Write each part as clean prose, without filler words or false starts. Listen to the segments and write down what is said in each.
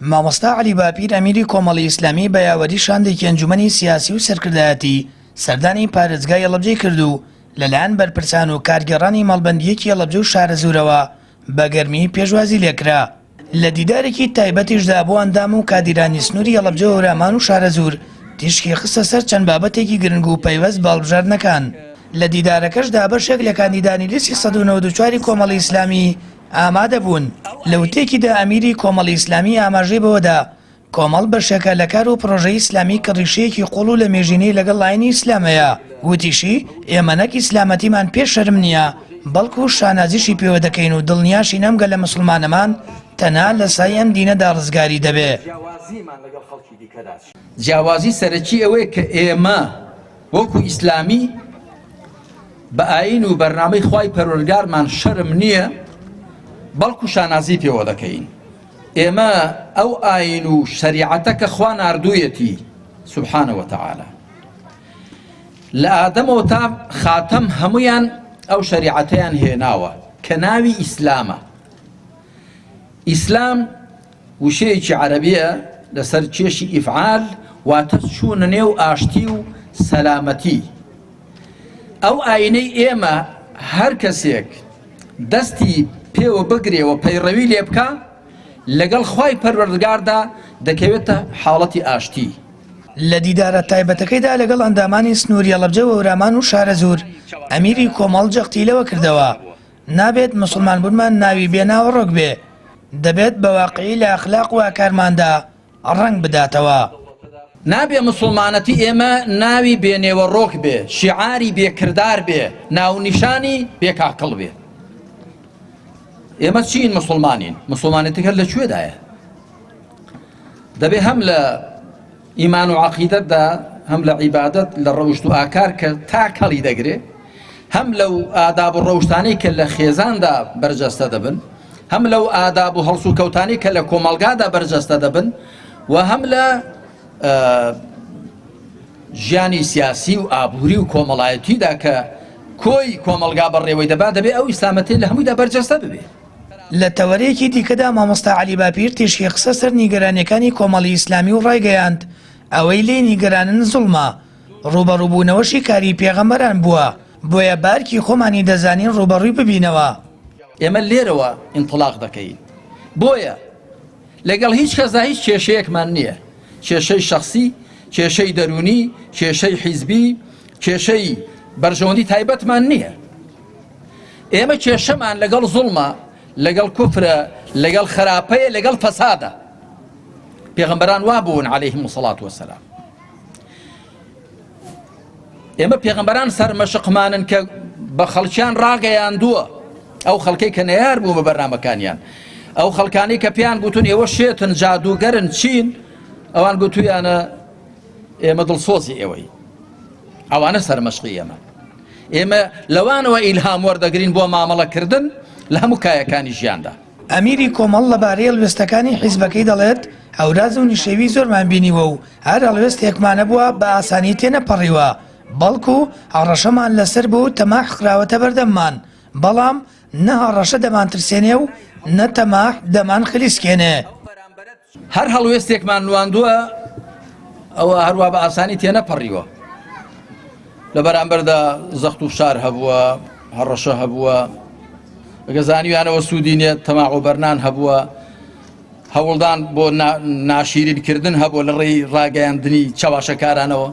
مامۆستا عەلی باپیر ئەمیری کۆمەڵی ئیسلامی بە یاوەری شاندێکی ئەنجومەنی سیاسی و سەرکردایەتی سەردانی پارێزگای هەڵەبجەی کرد و لەلایەن بەرپرسان و کارگێڕانی مەڵبەندیەکی هەڵەبجە و شارەزورەوە بە گەرمی پێشوازی لێکرا. لە دیدارێکی تایبەتیشدا بۆ ئەندام و کادیرانی سنووری هەڵەبجە و هەورامان و شارەزور تیشکی خستە سەر چەند بابەتێکی گرنگ و پەیوەست باڵبژاردنەکان. لە دیدارەکەشدا بەشێک لە کاندیدانی لیستی 194 کۆمەڵی ئیسلامی ئامادە بوون. لە وتێکیدا ئەمیری کۆمەڵی ئیسلامی ئاماژەی بەوەدا کۆمەڵ بەشێکە لە کار و پرۆژەی ئیسلامی کە ڕیشەیەکی قوڵ و لە مێژینەی لەگەڵ لایەنی ئیسلامەیە. وتیشی ئێمە نەک ئیسلامەتیمان پێش شەرم نییە بەڵکو شانازیشی پێوە دەکەین و دڵنیاشی نەمگە لە مسلمانەمان تەنها لە سای ئەم دینەدا ڕزگاری دەبێ. جیاوازی سەرەکی ئەوەیە کە ئێمە وەکو ئیسلامی بە ئاین و بەرنامەی خوای پەروەردگارمان شەرم نییە بەڵکو شانازی پێوە دەکەین. ئێمە ئەو ئاین و شەریعەتە کە خوا ناردوویەتی سوبحانە وتەعالە لە ئادەمەوە تا خاتەم هەمویان ئەو شەریعەتەیان هێناوە کە ناوی ئیسلامە. ئیسلام وشەیەکی عەرەبیە لەسەر کێشی ئیفعال واتە چوونە نێو ئاشتی و سەلامەتی. ئەو ئاینەی ئێمە هەر کەسێک دەستی پێوە بگرێەوە پەیڕەوی لێ بکە لەگەڵ خوای پەروەردگاردا دەکەوێتە حاڵەتی ئاشتی. لە دیدارە تایبەتەکەیدا لەگەڵ ئەندامانی سنووری هەڵەبجە و هەورامان و شارەزور ئەمیری کۆمەڵ جەختی لەوە کردەوە نابێت مسلمان بوونمان ناوی بێناوە ڕۆک بێ، دەبێت بە واقعی لە ئەخلاق و ئاکارماندا ڕەنگ بداتەوە. نابێ مسلمانەتی ئێمە ناوی بێنێوە ڕۆک بێ، شیعاری بێکردار بێ، ناونیشانی بێکاکڵ بێ. ئێمە چین مسلمانین؟ مسلمانەتەکە لەکوێدایە؟ دەبێ هەم لە ئیمان و عەقیدەتدا هەم لە عیبادەت لە ڕەوشت و ئاکار کە تا کەڵی دەگرێ، هەم لەو ئاداب و ڕەوشتانەی کە لە خێزاندا بەرجەستە دەبن، هەم لەو ئاداب و هەڵس و کەوتانی کە لە کۆمەڵگادا بەرجەستە دەبن، و هەم لە ژیانی سیاسی و ئابووری و کۆمەڵایەتیدا کە کۆی کۆمەڵگا بەڕێوەی دەبا دەبێ ئەو ئیسلامەتی لە هەموویدا بەرجەستە ببێ. لە تەوەرەیەکی دیکەدا مامۆستا عەلی باپیر تیشکی خستە سەر نیگەرانیەکانی کۆمەڵی ئیسلامی و ڕایگەیاند ئەوەی لێ نیگەرانن زوڵمە، ڕوبەڕووبوونەوەشی کاری پێغەمبەران بووە، بۆیە بارکی خۆمانی دەزانین ڕوبەڕووی ببینەوە. ئێمە لێرەوە ئینطلاق دەکەین، بۆیە لەگەڵ هیچ کەسدا هیچ کێشەیەکمان نییە، کێشەی شەخسی، کێشەی دەرونی، کێشەی حیزبی، کێشەی بەرژەوەندی تایبەتمان نییە. ئێمە کێشەمان لەگەڵ زوڵمە، لەگەڵ کوفرە، لەگەڵ خراپەیە، لەگەڵ فەسادە. پێغەمبەران وا بوون عەلەیهیمو سەڵات وەسەلام. ئێمە پێغەمبەران سەرمەشقمانن کە بە خەڵکیان ڕاگەیاندووە، ئەو خەڵکەی کە نەیار بوو بە بەرنامەکانیان، ئەو خەڵکانی کە پێیان گوتون ئێوە شێتن جادوگەرن چین، ئەوان گوتویانە ئێمە دڵسۆزی ئێوەی. ئەوانە سەرمەشقی ئێمە. ئێمە لەوانەوە ئیلهام وەردەگرین بۆ مامەڵەکردن لە هەموو کایەکانی ژیاندا. ئەمیری کۆمەڵ لەبارەی هەڵوێستەکانی حیزبەکەی دەڵێت هەوراز و نیشێوی زۆرمان بینیوە و هەر هەڵوێستێکمانە بووە بە ئاسانی تێنەپەڕیوە، بەڵکو هەڕەشەمان لەسەر بوو تەماح خراوەتە بەردەممان، بەڵام نە هەڕەشە دەمان ترسێنێ و نە تەماح دەمان خلیسکێنێ. هەر هەڵوێستێکمان نواندووە ئەوە هەروە بە ئاسانی تێنەپەڕیوە. لە بەرامبەردا زەخت و شار هەبووە، هەڕەشە هەبووە، گەزانیویانەوە سوودینێت، تەماح و بەرنان هەبووە، هەوڵدان بۆ ناشیرینکردن هەبووە لە ڕێی ڕاگەیاندنی چاواشەکارانەوە،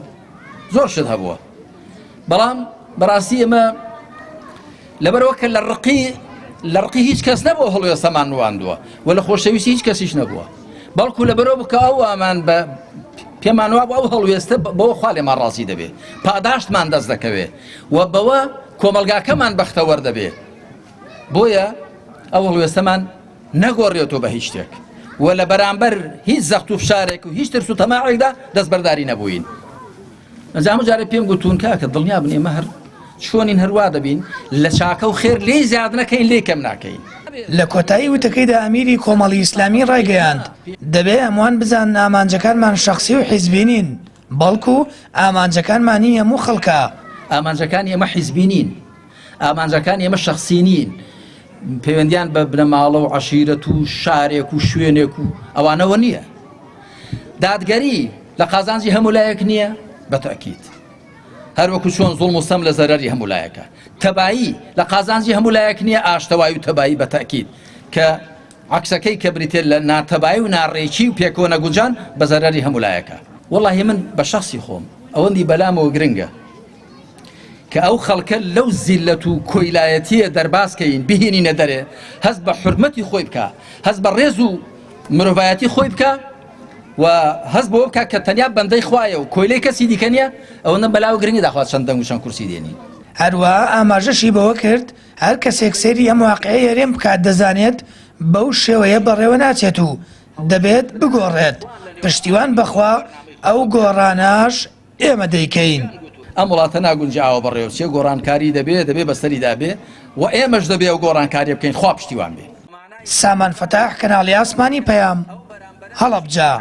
زۆر شت هەبووە. بەڵام بەڕاستی ئێمە لەبەرەوە کە لە ڕقی هیچ کەس نەبووە هەڵوێستەمان نواندووە و لە خۆشەویستی هیچ کەسیش نەبووە، بەڵکو لەبەرەوە بکە ئەو ئامان بە پێمان وابوو ئەو هەڵوێستە بەوە خوا لێمان ڕازی دەبێ، پاداشتمان دەست دەکەوێ و بەوە کۆمەلگاکەمان بەختەوەر دەبێ. بۆیە ئەو هەڵوێستەمان نەگۆڕێتەوە بە هیچ شتێک و لە بەرامبەر هیچ زەخت و فشارێک و هیچ ترس و تەماعێکدا دەستبەرداری نەبووین. ئەنجام جارە پێم گوتون کاکە دڵنیا بن ئێمە هەر چۆنین هەروا دەبین لە چاکە و خێر لێ زیاد نەکەین لێ کەم ناکەین. لە کۆتایی وتەکەیدا ئەمیری کۆمەڵی ئیسلامی ڕایگەیاند دەبێ ئەموان بزان ئامانجەکانمان شەخسی و حیزبی نین، بەڵکو ئامانجەکانمانی هەموو خەڵکە. ئامانجەکانی ئێمە حیزبی نین، ئامانجەکانی ئێمە شەخسی نین، پەیوەندیان بە بنەماڵە و عەشیرەت و شارێک و شوێنێک و ئەوانەوە نییە. دادگەری لە قازانجی هەموو لایەک نییە بەتەکید، هەروەکو چۆن زوڵم و سەم لە زەرەری هەموو لایەکە. تەبایی لە قازانجی هەموو لایەک نییە، ئاشتەوایی و تەبایی بەتەکید کە عکسەکەی کە بریتێت لە ناتەبایی و ناڕێکی و پێکۆ نەگونجان بە زەرەری هەموو لایەکە. وەڵاهی من بە شخصی خۆم ئەوەندی بەلامەوە گرنگە کە ئەو خەڵکە لەو زیلەت و کۆیلایەتیە دەرباسکەین بهێنینە دەرێ، هەست بە حورمەتی خۆی بکە، هەست بە ڕێز و مرۆڤایەتی خۆی بکە و هەست بۆ بکە کە تەنیا بەندەی خوایە و کۆیلەی کەسی دیکە نییە. ئەوەندە بەلاو گرنگی داخوات چەند دەنگ و چەند کورسی دێنی. هەروە ئاماژەشی بەوە کرد هەر کەسێک سێری ئەم واقعەیە هێرێم بکات دەزانێت بەو شێوەیە بەڕێوە ناچێت و دەبێت بگۆڕێت. پشتیوان بەخوا ئەو گۆڕاناش ئێمە دەیکەین. ئەم وڵاتە ناگونجاوە بەڕێوچێ گۆڕانکاری دەبێ بەسەری دابێ و ئێمەش دەبێ ئەو گۆڕانکاری بکەین. خوا پشتیوان بێ. سامان فەتاح، کەناڵی ئاسمانی پەیام، هەڵەبجە.